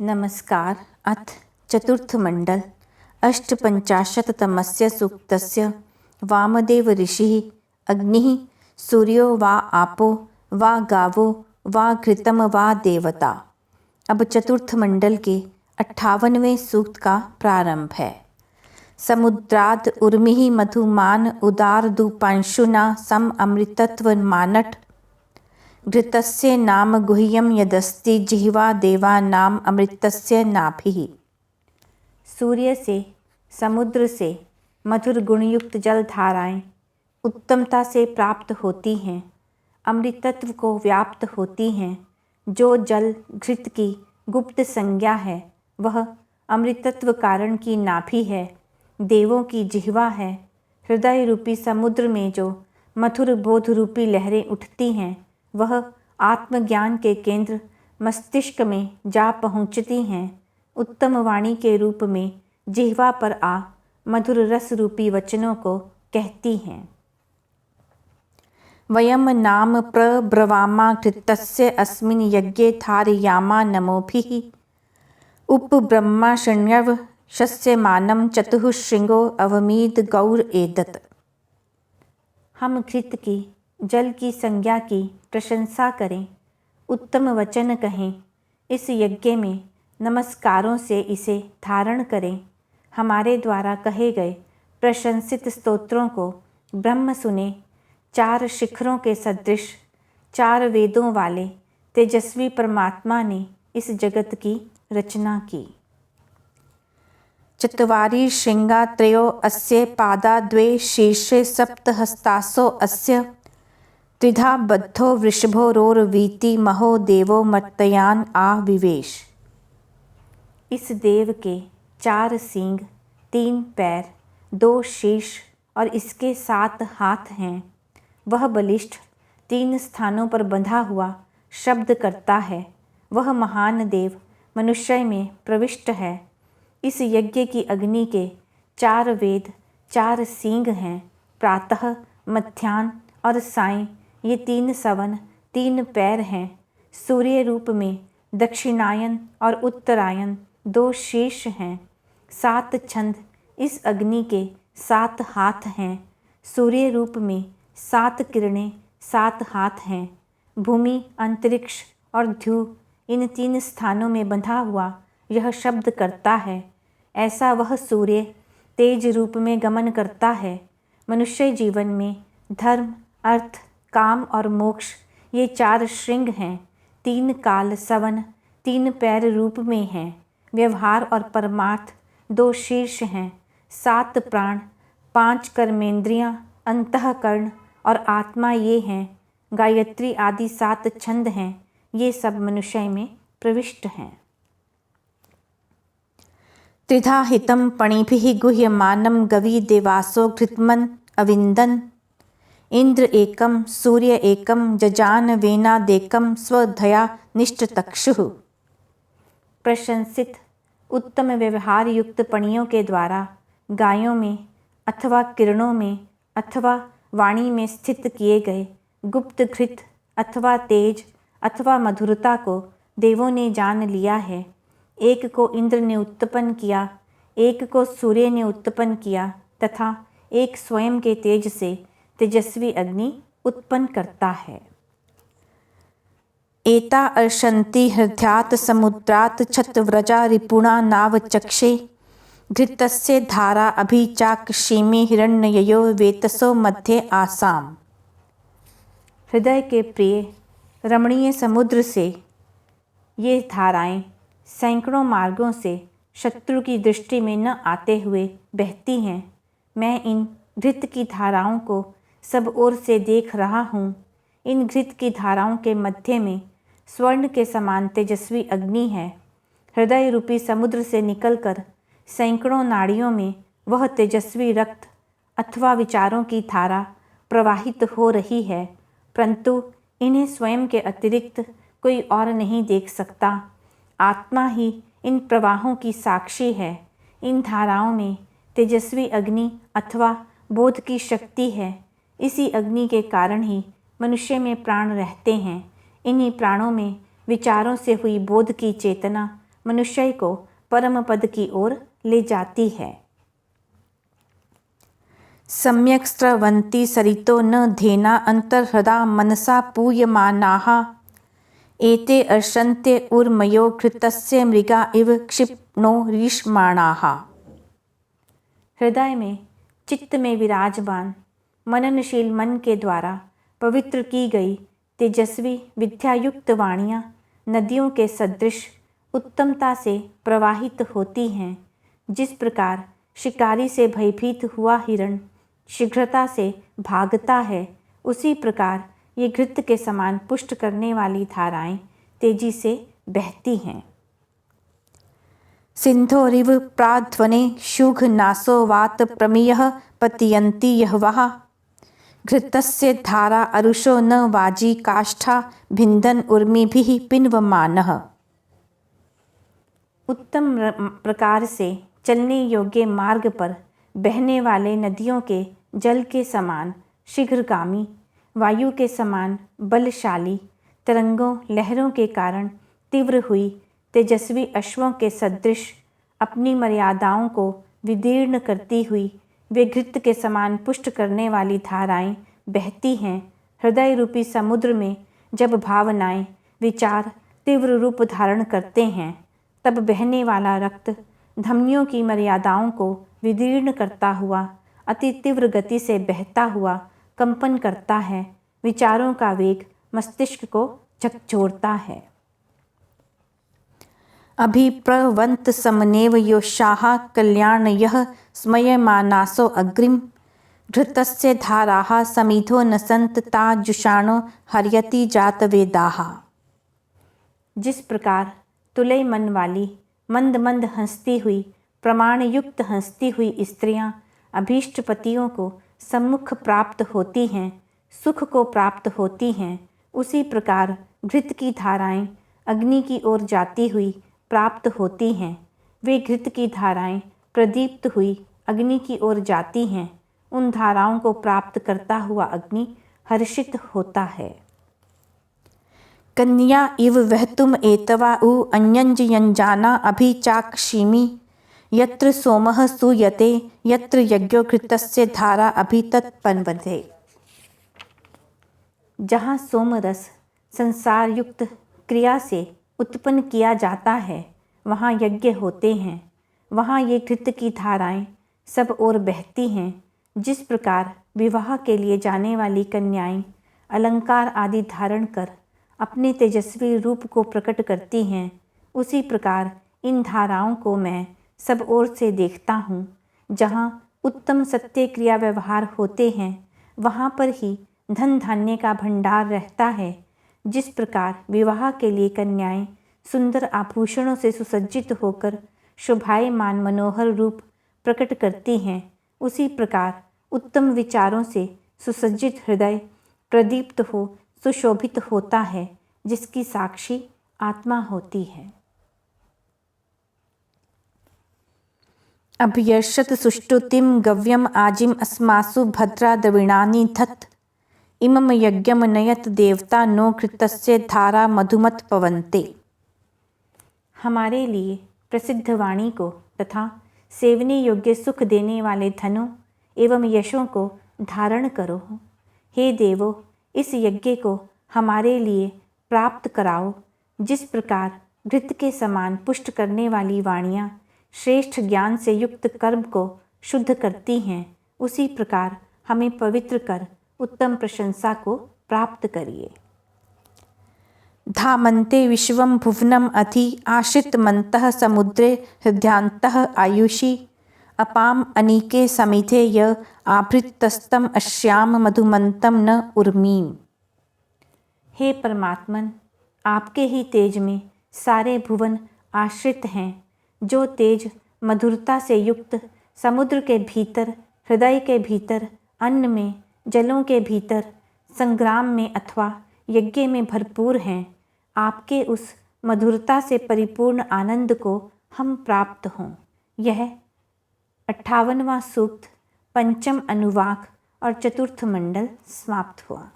नमस्कार। अथ चतुर्थ मंडल अष्टपञ्चाशत्तमस्य सूक्तस्य वामदेव ऋषिः अग्निः सूर्यो वा आपो वा गावो वा घृतम वा देवता। अब चतुर्थ मंडल के 58वें सूक्त का प्रारंभ है। समुद्राद उर्मिः मधुमान उदारदूपांशुना सम अमृतत्व मानट घृतस्य नाम गुह्यम यदस्ति जिह्वा देवा नाम अमृतस्य नाभिः। सूर्य से, समुद्र से मधुर गुणयुक्त जल धाराएं उत्तमता से प्राप्त होती हैं, अमृतत्व को व्याप्त होती हैं। जो जल घृत की गुप्त संज्ञा है वह अमृतत्व कारण की नाभि है, देवों की जिह्वा है। हृदय रूपी समुद्र में जो मधुर बोध रूपी लहरें उठती हैं वह आत्मज्ञान के केंद्र मस्तिष्क में जा पहुँचती हैं। उत्तम वाणी के रूप में जिह्वा पर आ मधुर रस रूपी वचनों को कहती हैं। वयम नाम प्रब्रवामा घृतस्य अस्मिन् यज्ञे धारयामा नमोभिः उपब्रह्मा शृण्वव शस्यमानं चतुःशृंगो अवमीद गौर एदत्। हम घृत की जल की संज्ञा की प्रशंसा करें, उत्तम वचन कहें, इस यज्ञ में नमस्कारों से इसे धारण करें। हमारे द्वारा कहे गए प्रशंसित स्तोत्रों को ब्रह्म सुने। 4 शिखरों के सदृश 4 वेदों वाले तेजस्वी परमात्मा ने इस जगत की रचना की। चत्वारि शृंगा त्रयो अस्य पादा द्वे शीर्षे सप्तहस्तासो अस्य त्रिधा बद्धो वृषभो रोरवीति महो देवो मर्तयान आविवेश। इस देव के 4 सींग, 3 पैर, 2 शीर्ष और इसके 7 हाथ हैं। वह बलिष्ठ 3 स्थानों पर बंधा हुआ शब्द करता है। वह महान देव मनुष्य में प्रविष्ट है। इस यज्ञ की अग्नि के 4 वेद, 4 सींग हैं। प्रातः, मध्याह्न और सायं ये 3 सवन, 3 पैर हैं। सूर्य रूप में दक्षिणायन और उत्तरायण 2 शीर्ष हैं। 7 छंद इस अग्नि के 7 हाथ हैं। सूर्य रूप में 7 किरणें 7 हाथ हैं। भूमि, अंतरिक्ष और ध्रुव इन 3 स्थानों में बंधा हुआ यह शब्द करता है। ऐसा वह सूर्य तेज रूप में गमन करता है। मनुष्य जीवन में धर्म, अर्थ, काम और मोक्ष ये 4 श्रृंग हैं। 3 काल सवन 3 पैर रूप में हैं। व्यवहार और परमार्थ 2 शीर्ष हैं। 7 प्राण, 5 कर्मेंद्रियां, अंतःकरण और आत्मा ये हैं। गायत्री आदि 7 छंद हैं। ये सब मनुष्य में प्रविष्ट हैं। त्रिधा हितं पणिभिः गुह्यमानं गवि देवासो घृतमन् अविन्दन् इंद्र एकम सूर्य एकम जजान वेनादेकम स्वधया निष्ठतक्षुः। प्रशंसित उत्तम व्यवहार युक्त पणियों के द्वारा गायों में अथवा किरणों में अथवा वाणी में स्थित किए गए गुप्त घृत अथवा तेज अथवा मधुरता को देवों ने जान लिया है। एक को इंद्र ने उत्पन्न किया, एक को सूर्य ने उत्पन्न किया तथा एक स्वयं के तेज से तेजस्वी अग्नि उत्पन्न करता है। एता अर्षन्ति हृद्यात् समुद्रात् छतव्रजा रिपुणा नाव चक्षे घृतस्य धारा अभिचाक्षिमे हिरण्ययो वेतसो मध्ये आसाम। हृदय के प्रिय रमणीय समुद्र से ये धाराएं सैकड़ों मार्गों से शत्रु की दृष्टि में न आते हुए बहती हैं। मैं इन घृत की धाराओं को सब ओर से देख रहा हूँ। इन घृत की धाराओं के मध्य में स्वर्ण के समान तेजस्वी अग्नि है। हृदय रूपी समुद्र से निकलकर सैकड़ों नाड़ियों में वह तेजस्वी रक्त अथवा विचारों की धारा प्रवाहित हो रही है, परंतु इन्हें स्वयं के अतिरिक्त कोई और नहीं देख सकता। आत्मा ही इन प्रवाहों की साक्षी है। इन धाराओं में तेजस्वी अग्नि अथवा बोध की शक्ति है। इसी अग्नि के कारण ही मनुष्य में प्राण रहते हैं। इन्हीं प्राणों में विचारों से हुई बोध की चेतना मनुष्य को परम पद की ओर ले जाती है। सम्यक् स्रवन्ति सरितो न धेना अंतर्हृदा मनसा पूयमानाः एते अर्षन्ते उर्मयो घृतस्य मृगा इव क्षिप्णोरीष्माणाः। हृदय में चित्त में विराजमान मननशील मन के द्वारा पवित्र की गई तेजस्वी विद्यायुक्त वाणियाँ नदियों के सदृश उत्तमता से प्रवाहित होती हैं। जिस प्रकार शिकारी से भयभीत हुआ हिरण शीघ्रता से भागता है, उसी प्रकार ये घृत के समान पुष्ट करने वाली धाराएं तेजी से बहती हैं। सिंधोरिव प्राध्वने शुघ नासो वात प्रमेयः पतियन्ति यहवः घृतस्य धारा अरुषो न वाजी काष्ठा भिन्दन उर्मिभिः पिन्वमानः। उत्तम प्रकार से चलने योग्य मार्ग पर बहने वाले नदियों के जल के समान शीघ्रगामी, वायु के समान बलशाली, तरंगों लहरों के कारण तीव्र हुई तेजस्वी अश्वों के सदृश अपनी मर्यादाओं को विदीर्ण करती हुई वे घृत के समान पुष्ट करने वाली धाराएं बहती हैं। हृदय रूपी समुद्र में जब भावनाएं विचार तीव्र रूप धारण करते हैं, तब बहने वाला रक्त धमनियों की मर्यादाओं को विदीर्ण करता हुआ अति तीव्र गति से बहता हुआ कंपन करता है। विचारों का वेग मस्तिष्क को झकझोरता है। अभिप्रवंत समनेव योषाः कल्याणयः स्मयमानासो अग्रिम घृतस्य धाराः समिधो न सन्त ता जुषाणो हर्यति जातवेदाः। जिस प्रकार तुले मन वाली मंद मंद हंसती हुई प्रमाण युक्त हंसती हुई स्त्रियां अभीष्ट पतियों को सम्मुख प्राप्त होती हैं, सुख को प्राप्त होती हैं, उसी प्रकार घृत की धाराएं अग्नि की ओर जाती हुई प्राप्त होती हैं। वे घृत की धाराएं प्रदीप्त हुई अग्नि की ओर जाती हैं। उन धाराओं को प्राप्त करता हुआ अग्नि हर्षित होता है। कन्या इव वहतुम एतवा उ अन्यंजयंजाना अभिचाक्षिमि यत्र सोमः सूयते यत्र यज्ञो घृतस्य धारा अभितत्पन्वते। जहाँ सोमरस संसार युक्त क्रिया से उत्पन्न किया जाता है, वहाँ यज्ञ होते हैं, वहाँ ये घृत की धाराएं सब ओर बहती हैं। जिस प्रकार विवाह के लिए जाने वाली कन्याएं अलंकार आदि धारण कर अपने तेजस्वी रूप को प्रकट करती हैं, उसी प्रकार इन धाराओं को मैं सब ओर से देखता हूँ। जहाँ उत्तम सत्य क्रिया व्यवहार होते हैं, वहाँ पर ही धन धान्य का भंडार रहता है। जिस प्रकार विवाह के लिए कन्याएं सुंदर आभूषणों से सुसज्जित होकर शोभायमान मनोहर रूप प्रकट करती हैं, उसी प्रकार उत्तम विचारों से सुसज्जित हृदय प्रदीप्त हो सुशोभित होता है, जिसकी साक्षी आत्मा होती है। अभ्यर्षत सुष्टुतिम गव्यम आजिम अस्मासु भद्रा द्रविणानि धत् इमं यज्ञम नयत देवता नो घृतस्य धारा मधुमत पवन्ते। हमारे लिए प्रसिद्ध वाणी को तथा सेवने योग्य सुख देने वाले धनों एवं यशों को धारण करो। हे देवो, इस यज्ञ को हमारे लिए प्राप्त कराओ। जिस प्रकार घृत के समान पुष्ट करने वाली वाणियाँ श्रेष्ठ ज्ञान से युक्त कर्म को शुद्ध करती हैं, उसी प्रकार हमें पवित्र कर उत्तम प्रशंसा को प्राप्त करिए। धामन्ते विश्वं भुवनम् अधि आश्रितमन्तः समुद्रे हृदयान्तः आयुषि अपाम अनीके समिधे य आभृतस्तम अश्याम मधुमंतम न उर्मीम। हे परमात्मन, आपके ही तेज में सारे भुवन आश्रित हैं। जो तेज मधुरता से युक्त समुद्र के भीतर, हृदय के भीतर, अन्न में, जलों के भीतर, संग्राम में अथवा यज्ञ में भरपूर हैं, आपके उस मधुरता से परिपूर्ण आनंद को हम प्राप्त हों। यह 58वां सूक्त, पंचम अनुवाक और चतुर्थ मंडल समाप्त हुआ।